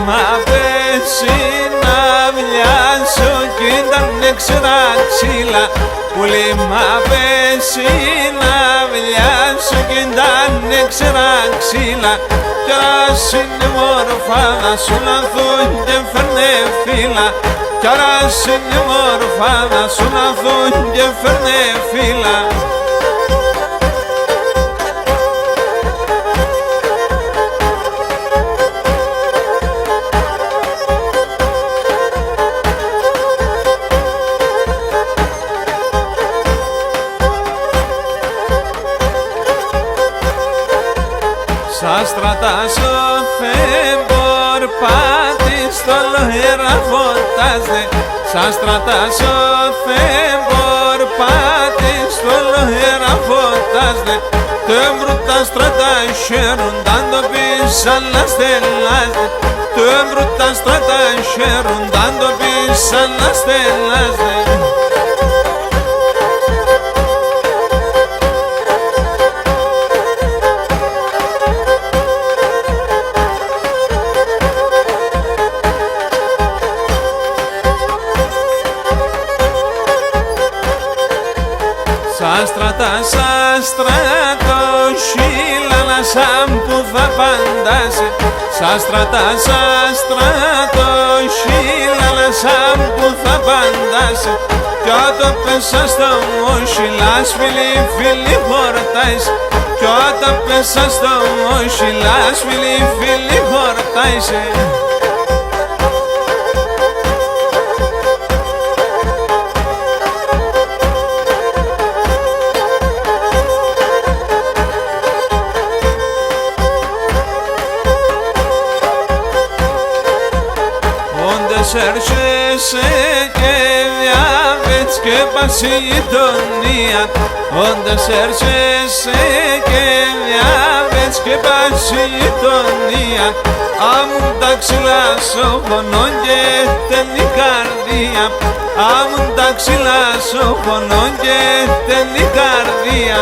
μα πέσει να βλιάσω κι ήτανε ξερά ξύλα. Πουλί μα πέσει να βλιάσω κι ήτανε ξερά ξύλα. Κι άρας είναι μόρφα να σου λαθούν και φέρνε φύλλα. Κι άρας είναι μόρφα να σου λαθούν και φέρνε φύλλα. Σαν στρατάς ο φέμπορ πάτη στο λοέρα φωτάζε. Σαν στρατάς ο φέμπορ πάτη στο λοέρα φωτάζε. Το έμπρουτα στρατά χαίρουν ταν το πεις αλλά στελάζε. Το έμπρουτα στρατά χαίρουν ταν το πεις αλλά στελάζε. Σαν στρατό χείλανα σαν που θα παντάσει. Σαν στρατό χείλανα σαν που θα παντάσει. Κι όταν πέσα στο μόσχυλας φίλοι φίλοι χορτάεις. Κι όταν πέσα στο μόσχυλας φίλοι φίλοι χορτάεις. Έρχεσαι και διάβετς και πας η γειτονία. Όντας έρχεσαι και διάβετς και πας η γειτονία. Άμουν τα ξυλά σου πονών και τέλει καρδία. Άμουν τα ξυλά σου πονών και τέλει καρδία.